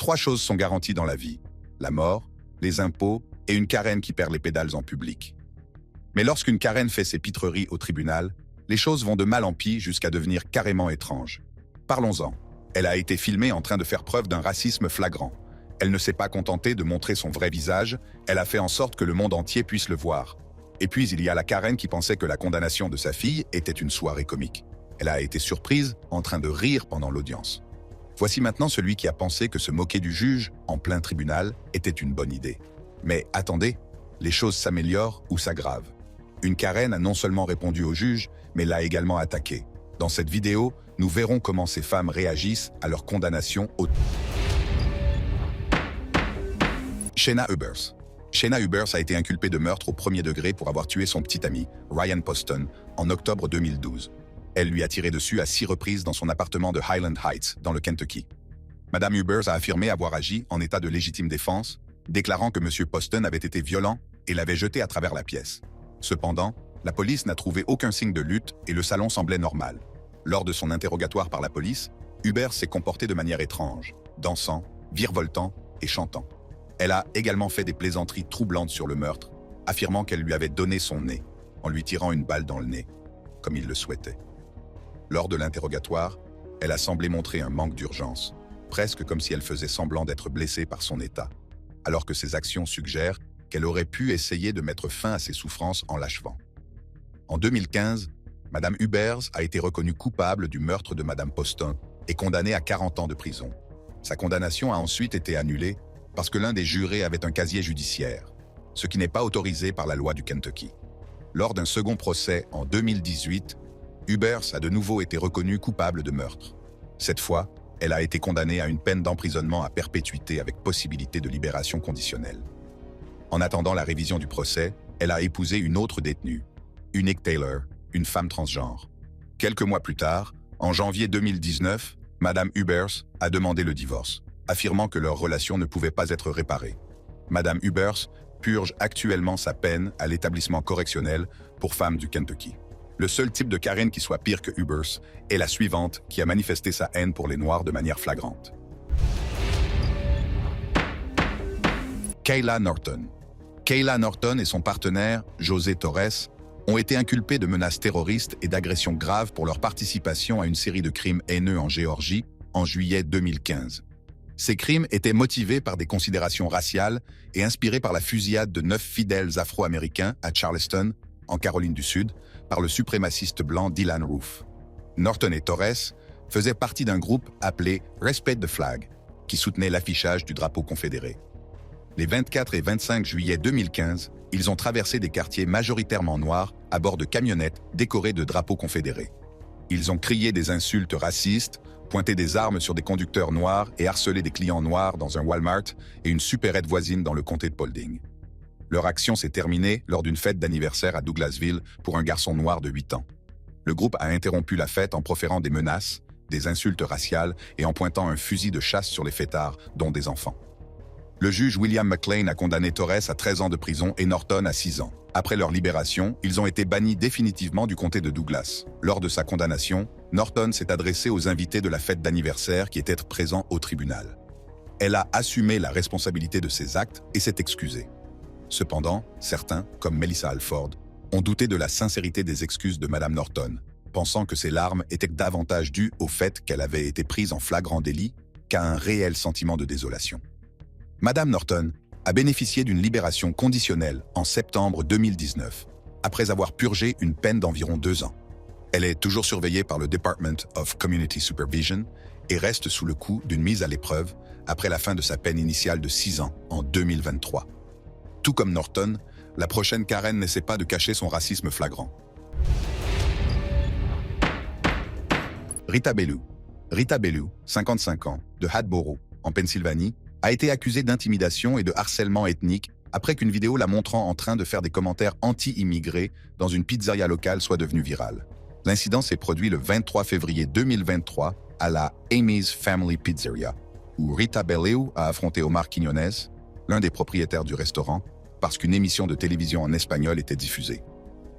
3 choses sont garanties dans la vie: la mort, les impôts et une Karen qui perd les pédales en public. Mais lorsqu'une Karen fait ses pitreries au tribunal, les choses vont de mal en pis jusqu'à devenir carrément étranges. Parlons-en. Elle a été filmée en train de faire preuve d'un racisme flagrant. Elle ne s'est pas contentée de montrer son vrai visage, elle a fait en sorte que le monde entier puisse le voir. Et puis il y a la Karen qui pensait que la condamnation de sa fille était une soirée comique. Elle a été surprise, en train de rire pendant l'audience. Voici maintenant celui qui a pensé que se moquer du juge, en plein tribunal, était une bonne idée. Mais attendez, les choses s'améliorent ou s'aggravent. Une Karen a non seulement répondu au juge, mais l'a également attaqué. Dans cette vidéo, nous verrons comment ces femmes réagissent à leur condamnation au... Shayna Ubers. Shayna Ubers a été inculpée de meurtre au premier degré pour avoir tué son petit ami, Ryan Poston, en octobre 2012. Elle lui a tiré dessus à 6 reprises dans son appartement de Highland Heights, dans le Kentucky. Madame Ubers a affirmé avoir agi en état de légitime défense, déclarant que M. Poston avait été violent et l'avait jeté à travers la pièce. Cependant, la police n'a trouvé aucun signe de lutte et le salon semblait normal. Lors de son interrogatoire par la police, Ubers s'est comportée de manière étrange, dansant, virevoltant et chantant. Elle a également fait des plaisanteries troublantes sur le meurtre, affirmant qu'elle lui avait donné son nez, en lui tirant une balle dans le nez, comme il le souhaitait. Lors de l'interrogatoire, elle a semblé montrer un manque d'urgence, presque comme si elle faisait semblant d'être blessée par son état, alors que ses actions suggèrent qu'elle aurait pu essayer de mettre fin à ses souffrances en l'achevant. En 2015, Madame Ubers a été reconnue coupable du meurtre de Madame Poston et condamnée à 40 ans de prison. Sa condamnation a ensuite été annulée parce que l'un des jurés avait un casier judiciaire, ce qui n'est pas autorisé par la loi du Kentucky. Lors d'un second procès en 2018, Ubers a de nouveau été reconnue coupable de meurtre. Cette fois, elle a été condamnée à une peine d'emprisonnement à perpétuité avec possibilité de libération conditionnelle. En attendant la révision du procès, elle a épousé une autre détenue, Unique Taylor, une femme transgenre. Quelques mois plus tard, en janvier 2019, Madame Ubers a demandé le divorce, affirmant que leur relation ne pouvait pas être réparée. Madame Ubers purge actuellement sa peine à l'établissement correctionnel pour femmes du Kentucky. Le seul type de Karen qui soit pire que Ubers est la suivante qui a manifesté sa haine pour les Noirs de manière flagrante. Kayla Norton. Kayla Norton et son partenaire, José Torres, ont été inculpés de menaces terroristes et d'agressions graves pour leur participation à une série de crimes haineux en Géorgie en juillet 2015. Ces crimes étaient motivés par des considérations raciales et inspirés par la fusillade de 9 fidèles afro-américains à Charleston, en Caroline du Sud, par le suprémaciste blanc Dylann Roof. Norton et Torres faisaient partie d'un groupe appelé Respect the Flag, qui soutenait l'affichage du drapeau confédéré. Les 24 et 25 juillet 2015, ils ont traversé des quartiers majoritairement noirs à bord de camionnettes décorées de drapeaux confédérés. Ils ont crié des insultes racistes, pointé des armes sur des conducteurs noirs et harcelé des clients noirs dans un Walmart et une supérette voisine dans le comté de Paulding. Leur action s'est terminée lors d'une fête d'anniversaire à Douglasville pour un garçon noir de 8 ans. Le groupe a interrompu la fête en proférant des menaces, des insultes raciales et en pointant un fusil de chasse sur les fêtards, dont des enfants. Le juge William McLean a condamné Torres à 13 ans de prison et Norton à 6 ans. Après leur libération, ils ont été bannis définitivement du comté de Douglas. Lors de sa condamnation, Norton s'est adressée aux invités de la fête d'anniversaire qui étaient présents au tribunal. Elle a assumé la responsabilité de ses actes et s'est excusée. Cependant, certains, comme Melissa Alford, ont douté de la sincérité des excuses de Madame Norton, pensant que ses larmes étaient davantage dues au fait qu'elle avait été prise en flagrant délit qu'à un réel sentiment de désolation. Madame Norton a bénéficié d'une libération conditionnelle en septembre 2019, après avoir purgé une peine d'environ 2 ans. Elle est toujours surveillée par le Department of Community Supervision et reste sous le coup d'une mise à l'épreuve après la fin de sa peine initiale de 6 ans en 2023. Tout comme Norton, la prochaine Karen n'essaie pas de cacher son racisme flagrant. Rita Belew. Rita Belew, 55 ans, de Hatboro, en Pennsylvanie, a été accusée d'intimidation et de harcèlement ethnique après qu'une vidéo la montrant en train de faire des commentaires anti-immigrés dans une pizzeria locale soit devenue virale. L'incident s'est produit le 23 février 2023 à la Amy's Family Pizzeria, où Rita Belew a affronté Omar Quiñones, l'un des propriétaires du restaurant, parce qu'une émission de télévision en espagnol était diffusée.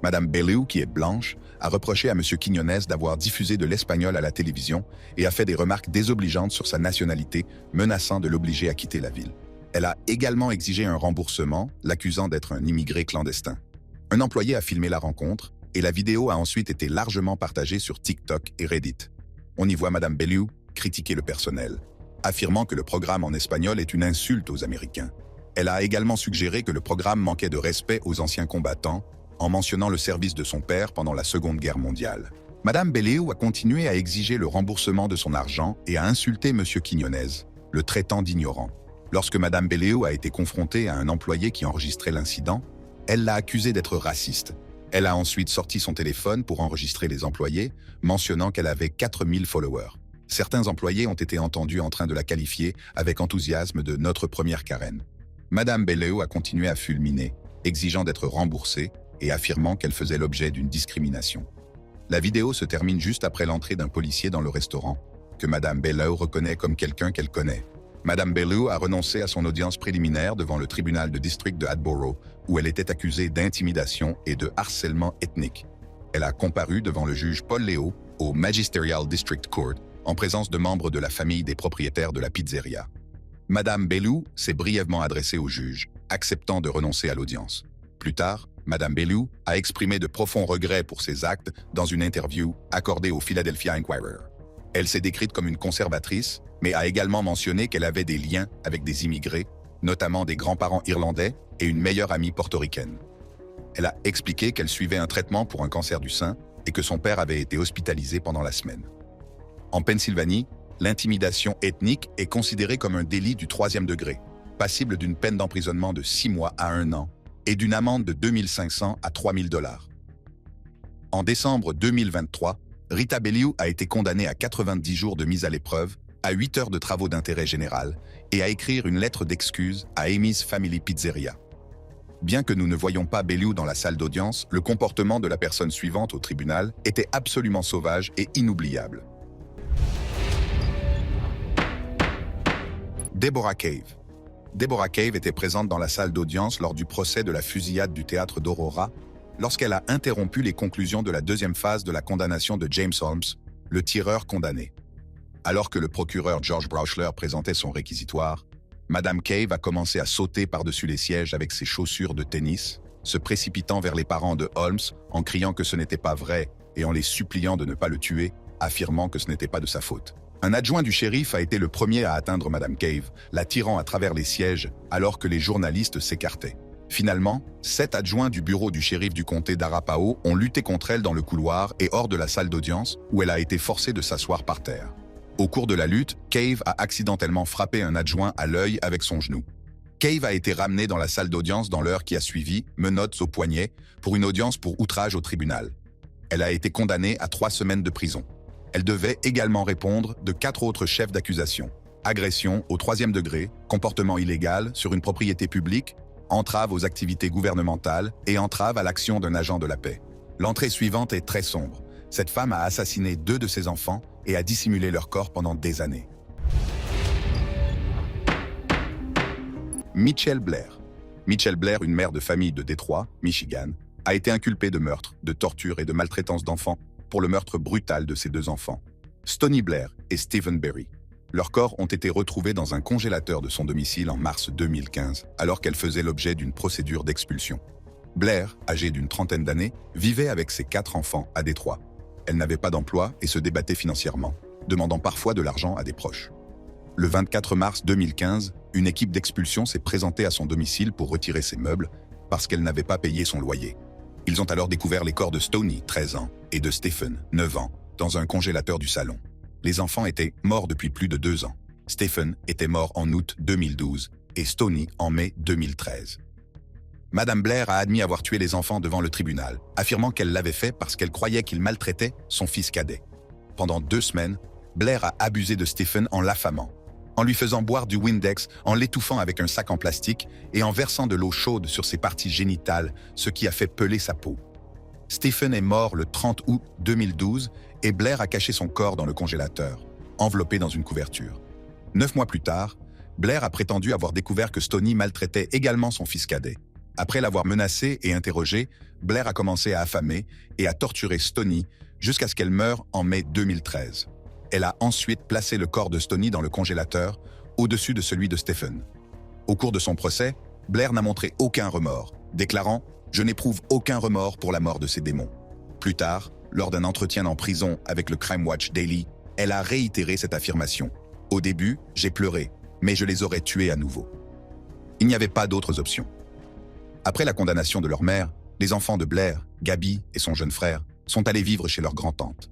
Madame Bellew, qui est blanche, a reproché à M. Quiñones d'avoir diffusé de l'espagnol à la télévision et a fait des remarques désobligeantes sur sa nationalité, menaçant de l'obliger à quitter la ville. Elle a également exigé un remboursement, l'accusant d'être un immigré clandestin. Un employé a filmé la rencontre et la vidéo a ensuite été largement partagée sur TikTok et Reddit. On y voit Madame Bellew critiquer le personnel, affirmant que le programme en espagnol est une insulte aux Américains. Elle a également suggéré que le programme manquait de respect aux anciens combattants, en mentionnant le service de son père pendant la Seconde Guerre mondiale. Madame Bellew a continué à exiger le remboursement de son argent et à insulter M. Quiñones, le traitant d'ignorant. Lorsque Madame Bellew a été confrontée à un employé qui enregistrait l'incident, elle l'a accusé d'être raciste. Elle a ensuite sorti son téléphone pour enregistrer les employés, mentionnant qu'elle avait 4000 followers. Certains employés ont été entendus en train de la qualifier avec enthousiasme de « notre première Karen ». Madame Bellew a continué à fulminer, exigeant d'être remboursée et affirmant qu'elle faisait l'objet d'une discrimination. La vidéo se termine juste après l'entrée d'un policier dans le restaurant, que Madame Bellew reconnaît comme quelqu'un qu'elle connaît. Madame Bellew a renoncé à son audience préliminaire devant le tribunal de district de Hatboro, où elle était accusée d'intimidation et de harcèlement ethnique. Elle a comparu devant le juge Paul Leo au Magisterial District Court, en présence de membres de la famille des propriétaires de la pizzeria. Madame Bellew s'est brièvement adressée au juge, acceptant de renoncer à l'audience. Plus tard, Madame Bellew a exprimé de profonds regrets pour ses actes dans une interview accordée au Philadelphia Inquirer. Elle s'est décrite comme une conservatrice, mais a également mentionné qu'elle avait des liens avec des immigrés, notamment des grands-parents irlandais et une meilleure amie portoricaine. Elle a expliqué qu'elle suivait un traitement pour un cancer du sein et que son père avait été hospitalisé pendant la semaine. En Pennsylvanie, l'intimidation ethnique est considérée comme un délit du 3e degré, passible d'une peine d'emprisonnement de 6 mois à 1 an et d'une amende de 2 500 à 3 000 $. En décembre 2023, Rita Bellew a été condamnée à 90 jours de mise à l'épreuve, à 8 heures de travaux d'intérêt général et à écrire une lettre d'excuse à Amy's Family Pizzeria. Bien que nous ne voyions pas Bellew dans la salle d'audience, le comportement de la personne suivante au tribunal était absolument sauvage et inoubliable. Deborah Cave. Deborah Cave était présente dans la salle d'audience lors du procès de la fusillade du théâtre d'Aurora, lorsqu'elle a interrompu les conclusions de la 2e phase de la condamnation de James Holmes, le tireur condamné. Alors que le procureur George Brauchler présentait son réquisitoire, Madame Cave a commencé à sauter par-dessus les sièges avec ses chaussures de tennis, se précipitant vers les parents de Holmes en criant que ce n'était pas vrai et en les suppliant de ne pas le tuer, affirmant que ce n'était pas de sa faute. Un adjoint du shérif a été le premier à atteindre Madame Cave, la tirant à travers les sièges alors que les journalistes s'écartaient. Finalement, 7 adjoints du bureau du shérif du comté d'Arapahoe ont lutté contre elle dans le couloir et hors de la salle d'audience où elle a été forcée de s'asseoir par terre. Au cours de la lutte, Cave a accidentellement frappé un adjoint à l'œil avec son genou. Cave a été ramenée dans la salle d'audience dans l'heure qui a suivi, menottes au poignet, pour une audience pour outrage au tribunal. Elle a été condamnée à 3 semaines de prison. Elle devait également répondre de 4 autres chefs d'accusation: agression au 3e degré, comportement illégal sur une propriété publique, entrave aux activités gouvernementales et entrave à l'action d'un agent de la paix. L'entrée suivante est très sombre. Cette femme a assassiné 2 de ses enfants et a dissimulé leur corps pendant des années. Michelle Blair. Michelle Blair, une mère de famille de Détroit, Michigan, a été inculpée de meurtre, de torture et de maltraitance d'enfants pour le meurtre brutal de ses 2 enfants, Stoney Blair et Stephen Berry. Leurs corps ont été retrouvés dans un congélateur de son domicile en mars 2015, alors qu'elle faisait l'objet d'une procédure d'expulsion. Blair, âgée d'une 30aine d'années, vivait avec ses 4 enfants à Détroit. Elle n'avait pas d'emploi et se débattait financièrement, demandant parfois de l'argent à des proches. Le 24 mars 2015, une équipe d'expulsion s'est présentée à son domicile pour retirer ses meubles parce qu'elle n'avait pas payé son loyer. Ils ont alors découvert les corps de Stoney, 13 ans, et de Stephen, 9 ans, dans un congélateur du salon. Les enfants étaient morts depuis plus de 2 ans. Stephen était mort en août 2012 et Stoney en mai 2013. Madame Blair a admis avoir tué les enfants devant le tribunal, affirmant qu'elle l'avait fait parce qu'elle croyait qu'il maltraitait son fils cadet. Pendant 2 semaines, Blair a abusé de Stephen en l'affamant, en lui faisant boire du Windex, en l'étouffant avec un sac en plastique et en versant de l'eau chaude sur ses parties génitales, ce qui a fait peler sa peau. Stephen est mort le 30 août 2012 et Blair a caché son corps dans le congélateur, enveloppé dans une couverture. 9 mois plus tard, Blair a prétendu avoir découvert que Stoney maltraitait également son fils cadet. Après l'avoir menacée et interrogée, Blair a commencé à affamer et à torturer Stoney jusqu'à ce qu'elle meure en mai 2013. Elle a ensuite placé le corps de Stoney dans le congélateur, au-dessus de celui de Stephen. Au cours de son procès, Blair n'a montré aucun remords, déclarant « Je n'éprouve aucun remords pour la mort de ces démons ». Plus tard, lors d'un entretien en prison avec le Crime Watch Daily, elle a réitéré cette affirmation. « Au début, j'ai pleuré, mais je les aurais tués à nouveau. » Il n'y avait pas d'autres options. Après la condamnation de leur mère, les enfants de Blair, Gabby et son jeune frère, sont allés vivre chez leur grand-tante.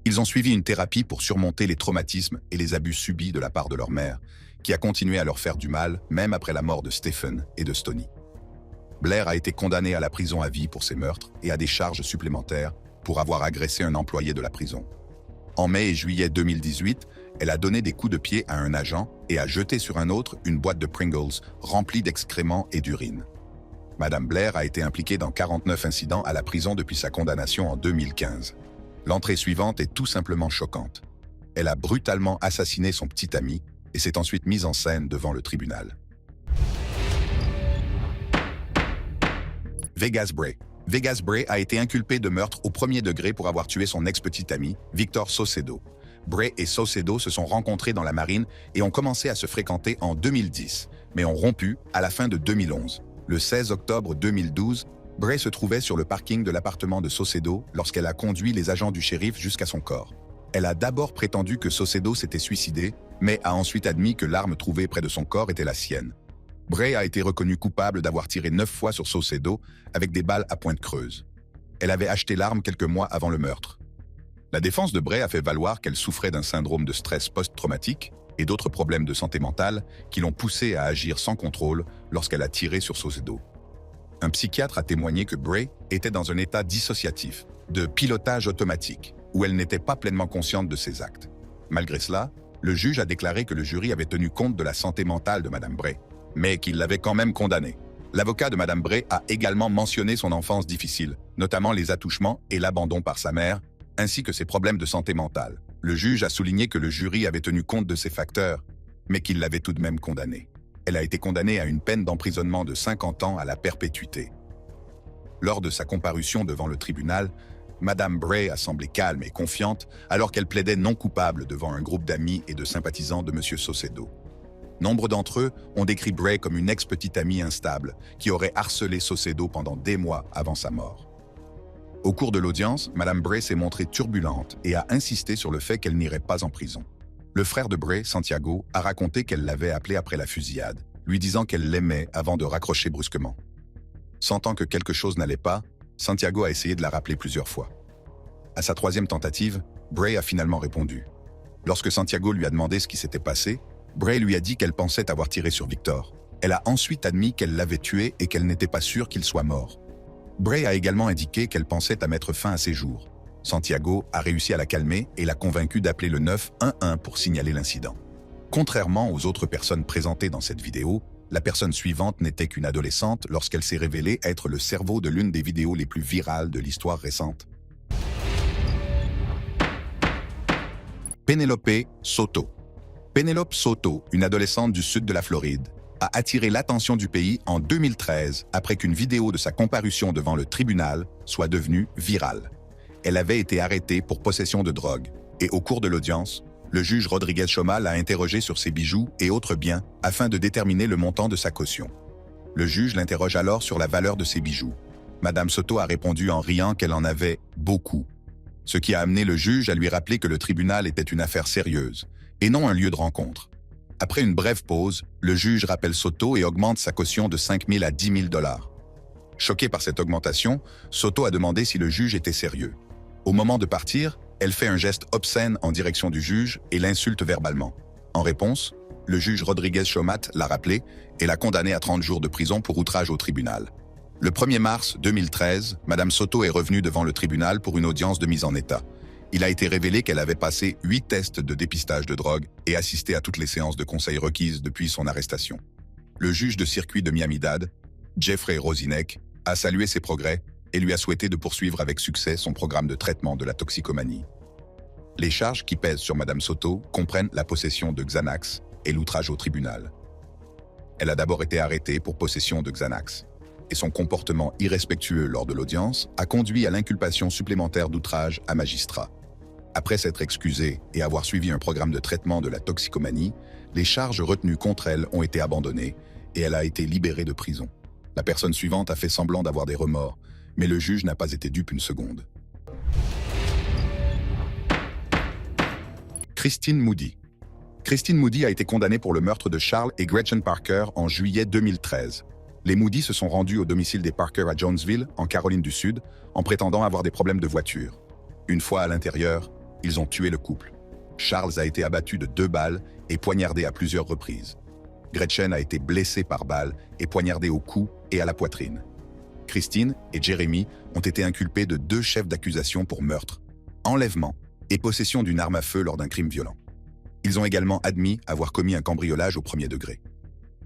Ils ont suivi une thérapie pour surmonter les traumatismes et les abus subis de la part de leur mère, qui a continué à leur faire du mal, même après la mort de Stephen et de Stoney. Blair a été condamnée à la prison à vie pour ses meurtres et à des charges supplémentaires pour avoir agressé un employé de la prison. En mai et juillet 2018, elle a donné des coups de pied à un agent et a jeté sur un autre une boîte de Pringles remplie d'excréments et d'urine. Madame Blair a été impliquée dans 49 incidents à la prison depuis sa condamnation en 2015. L'entrée suivante est tout simplement choquante. Elle a brutalement assassiné son petit ami et s'est ensuite mise en scène devant le tribunal. Vegas Bray. Vegas Bray a été inculpé de meurtre au premier degré pour avoir tué son ex-petit ami, Victor Saucedo. Bray et Saucedo se sont rencontrés dans la marine et ont commencé à se fréquenter en 2010, mais ont rompu à la fin de 2011. Le 16 octobre 2012, Bray se trouvait sur le parking de l'appartement de Saucedo lorsqu'elle a conduit les agents du shérif jusqu'à son corps. Elle a d'abord prétendu que Saucedo s'était suicidé, mais a ensuite admis que l'arme trouvée près de son corps était la sienne. Bray a été reconnue coupable d'avoir tiré 9 fois sur Saucedo avec des balles à pointe creuse. Elle avait acheté l'arme quelques mois avant le meurtre. La défense de Bray a fait valoir qu'elle souffrait d'un syndrome de stress post-traumatique et d'autres problèmes de santé mentale qui l'ont poussée à agir sans contrôle lorsqu'elle a tiré sur Saucedo. Un psychiatre a témoigné que Bray était dans un état dissociatif, de pilotage automatique, où elle n'était pas pleinement consciente de ses actes. Malgré cela, le juge a déclaré que le jury avait tenu compte de la santé mentale de Madame Bray, mais qu'il l'avait quand même condamnée. L'avocat de Madame Bray a également mentionné son enfance difficile, notamment les attouchements et l'abandon par sa mère, ainsi que ses problèmes de santé mentale. Le juge a souligné que le jury avait tenu compte de ces facteurs, mais qu'il l'avait tout de même condamnée. Elle a été condamnée à une peine d'emprisonnement de 50 ans à la perpétuité. Lors de sa comparution devant le tribunal, Madame Bray a semblé calme et confiante alors qu'elle plaidait non coupable devant un groupe d'amis et de sympathisants de M. Saucedo. Nombre d'entre eux ont décrit Bray comme une ex-petite amie instable qui aurait harcelé Saucedo pendant des mois avant sa mort. Au cours de l'audience, Madame Bray s'est montrée turbulente et a insisté sur le fait qu'elle n'irait pas en prison. Le frère de Bray, Santiago, a raconté qu'elle l'avait appelé après la fusillade, lui disant qu'elle l'aimait avant de raccrocher brusquement. Sentant que quelque chose n'allait pas, Santiago a essayé de la rappeler plusieurs fois. À sa troisième tentative, Bray a finalement répondu. Lorsque Santiago lui a demandé ce qui s'était passé, Bray lui a dit qu'elle pensait avoir tiré sur Victor. Elle a ensuite admis qu'elle l'avait tué et qu'elle n'était pas sûre qu'il soit mort. Bray a également indiqué qu'elle pensait à mettre fin à ses jours. Santiago a réussi à la calmer et l'a convaincue d'appeler le 911 pour signaler l'incident. Contrairement aux autres personnes présentées dans cette vidéo, la personne suivante n'était qu'une adolescente lorsqu'elle s'est révélée être le cerveau de l'une des vidéos les plus virales de l'histoire récente. Penelope Soto. Penelope Soto, une adolescente du sud de la Floride, a attiré l'attention du pays en 2013 après qu'une vidéo de sa comparution devant le tribunal soit devenue virale. Elle avait été arrêtée pour possession de drogue et au cours de l'audience, le juge Rodriguez Choma l'a interrogée sur ses bijoux et autres biens afin de déterminer le montant de sa caution. Le juge l'interroge alors sur la valeur de ses bijoux. Madame Soto a répondu en riant qu'elle en avait beaucoup, ce qui a amené le juge à lui rappeler que le tribunal était une affaire sérieuse et non un lieu de rencontre. Après une brève pause, le juge rappelle Soto et augmente sa caution de 5 000 à 10 000 $. Choquée par cette augmentation, Soto a demandé si le juge était sérieux. Au moment de partir, elle fait un geste obscène en direction du juge et l'insulte verbalement. En réponse, le juge Rodriguez Chomat l'a rappelé et l'a condamné à 30 jours de prison pour outrage au tribunal. Le 1er mars 2013, Madame Soto est revenue devant le tribunal pour une audience de mise en état. Il a été révélé qu'elle avait passé 8 tests de dépistage de drogue et assisté à toutes les séances de conseil requises depuis son arrestation. Le juge de circuit de Miami-Dade, Jeffrey Rosinek, a salué ses progrès et lui a souhaité de poursuivre avec succès son programme de traitement de la toxicomanie. Les charges qui pèsent sur Madame Soto comprennent la possession de Xanax et l'outrage au tribunal. Elle a d'abord été arrêtée pour possession de Xanax. et son comportement irrespectueux lors de l'audience a conduit à l'inculpation supplémentaire d'outrage à magistrat. Après s'être excusée et avoir suivi un programme de traitement de la toxicomanie, les charges retenues contre elle ont été abandonnées et elle a été libérée de prison. La personne suivante a fait semblant d'avoir des remords, mais le juge n'a pas été dupe une seconde. Christine Moody. Christine Moody a été condamnée pour le meurtre de Charles et Gretchen Parker en juillet 2013. Les Moody se sont rendus au domicile des Parker à Jonesville, en Caroline du Sud, en prétendant avoir des problèmes de voiture. Une fois à l'intérieur, ils ont tué le couple. Charles a été abattu de 2 balles et poignardé à plusieurs reprises. Gretchen a été blessée par balles et poignardée au cou et à la poitrine. Christine et Jeremy ont été inculpés de 2 chefs d'accusation pour meurtre, enlèvement et possession d'une arme à feu lors d'un crime violent. Ils ont également admis avoir commis un cambriolage au premier degré.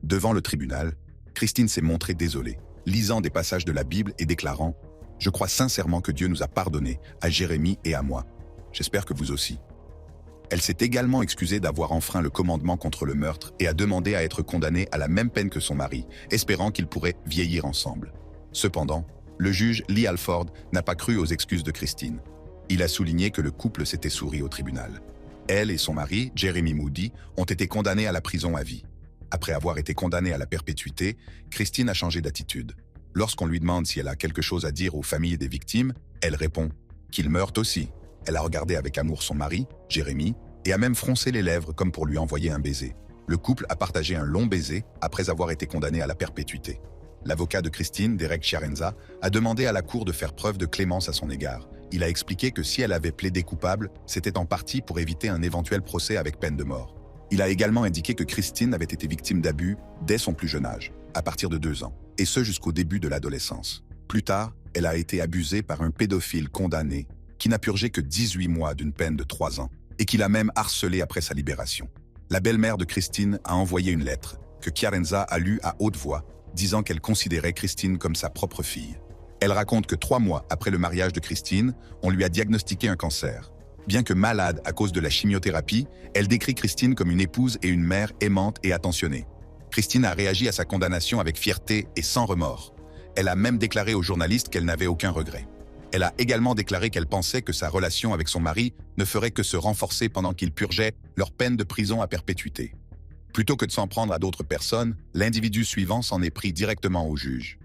Devant le tribunal, Christine s'est montrée désolée, lisant des passages de la Bible et déclarant « Je crois sincèrement que Dieu nous a pardonnés, à Jérémie et à moi. J'espère que vous aussi. » Elle s'est également excusée d'avoir enfreint le commandement contre le meurtre et a demandé à être condamnée à la même peine que son mari, espérant qu'ils pourraient vieillir ensemble. Cependant, le juge Lee Alford n'a pas cru aux excuses de Christine. Il a souligné que le couple s'était souri au tribunal. Elle et son mari, Jeremy Moody, ont été condamnés à la prison à vie. Après avoir été condamnée à la perpétuité, Christine a changé d'attitude. Lorsqu'on lui demande si elle a quelque chose à dire aux familles des victimes, elle répond qu'ils meurent aussi. Elle a regardé avec amour son mari, Jeremy, et a même froncé les lèvres comme pour lui envoyer un baiser. Le couple a partagé un long baiser après avoir été condamné à la perpétuité. L'avocat de Christine, Derek Chiarenza, a demandé à la cour de faire preuve de clémence à son égard. Il a expliqué que si elle avait plaidé coupable, c'était en partie pour éviter un éventuel procès avec peine de mort. Il a également indiqué que Christine avait été victime d'abus dès son plus jeune âge, à partir de 2 ans, et ce jusqu'au début de l'adolescence. Plus tard, elle a été abusée par un pédophile condamné qui n'a purgé que 18 mois d'une peine de 3 ans et qui l'a même harcelé après sa libération. La belle-mère de Christine a envoyé une lettre que Chiarenza a lue à haute voix, disant qu'elle considérait Christine comme sa propre fille. Elle raconte que 3 mois après le mariage de Christine, on lui a diagnostiqué un cancer. Bien que malade à cause de la chimiothérapie, elle décrit Christine comme une épouse et une mère aimante et attentionnée. Christine a réagi à sa condamnation avec fierté et sans remords. Elle a même déclaré aux journalistes qu'elle n'avait aucun regret. Elle a également déclaré qu'elle pensait que sa relation avec son mari ne ferait que se renforcer pendant qu'ils purgeaient leur peine de prison à perpétuité. Plutôt que de s'en prendre à d'autres personnes, l'individu suivant s'en est pris directement au juge.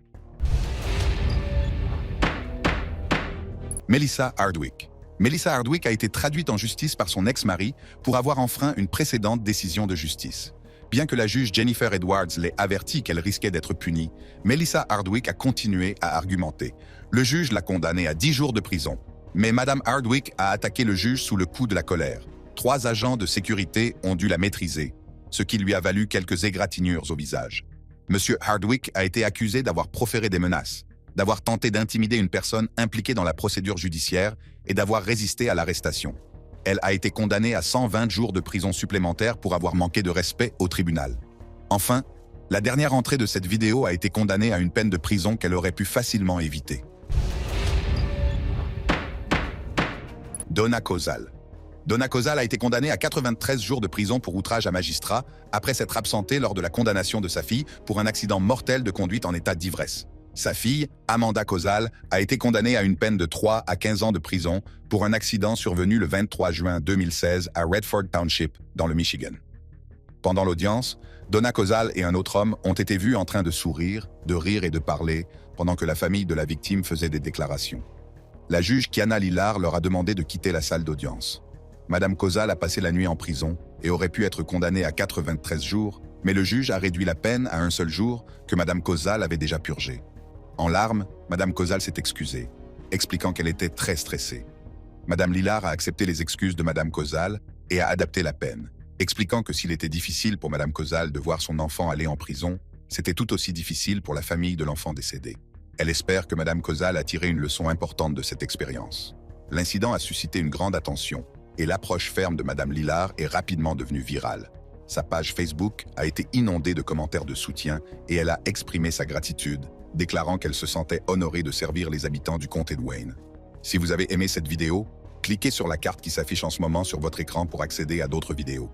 Melissa Hardwick. Melissa Hardwick a été traduite en justice par son ex-mari pour avoir enfreint une précédente décision de justice. Bien que la juge Jennifer Edwards l'ait averti qu'elle risquait d'être punie, Melissa Hardwick a continué à argumenter. Le juge l'a condamnée à 10 jours de prison. Mais Mme Hardwick a attaqué le juge sous le coup de la colère. 3 agents de sécurité ont dû la maîtriser, ce qui lui a valu quelques égratignures au visage. M. Hardwick a été accusé d'avoir proféré des menaces, d'avoir tenté d'intimider une personne impliquée dans la procédure judiciaire et d'avoir résisté à l'arrestation. Elle a été condamnée à 120 jours de prison supplémentaires pour avoir manqué de respect au tribunal. Enfin, la dernière entrée de cette vidéo a été condamnée à une peine de prison qu'elle aurait pu facilement éviter. Donna Kozal. Donna Kozal a été condamnée à 93 jours de prison pour outrage à magistrat après s'être absentée lors de la condamnation de sa fille pour un accident mortel de conduite en état d'ivresse. Sa fille, Amanda Kozal, a été condamnée à une peine de 3 à 15 ans de prison pour un accident survenu le 23 juin 2016 à Redford Township, dans le Michigan. Pendant l'audience, Donna Kozal et un autre homme ont été vus en train de sourire, de rire et de parler pendant que la famille de la victime faisait des déclarations. La juge Kiana Lillard leur a demandé de quitter la salle d'audience. Madame Kozal a passé la nuit en prison et aurait pu être condamnée à 93 jours, mais le juge a réduit la peine à un seul jour que Madame Kozal avait déjà purgé. En larmes, Madame Kozal s'est excusée, expliquant qu'elle était très stressée. Madame Lillard a accepté les excuses de Madame Kozal et a adapté la peine, expliquant que s'il était difficile pour Madame Kozal de voir son enfant aller en prison, c'était tout aussi difficile pour la famille de l'enfant décédé. Elle espère que Madame Kozal a tiré une leçon importante de cette expérience. L'incident a suscité une grande attention et l'approche ferme de Madame Lillard est rapidement devenue virale. Sa page Facebook a été inondée de commentaires de soutien et elle a exprimé sa gratitude, déclarant qu'elle se sentait honorée de servir les habitants du comté de Wayne. Si vous avez aimé cette vidéo, cliquez sur la carte qui s'affiche en ce moment sur votre écran pour accéder à d'autres vidéos.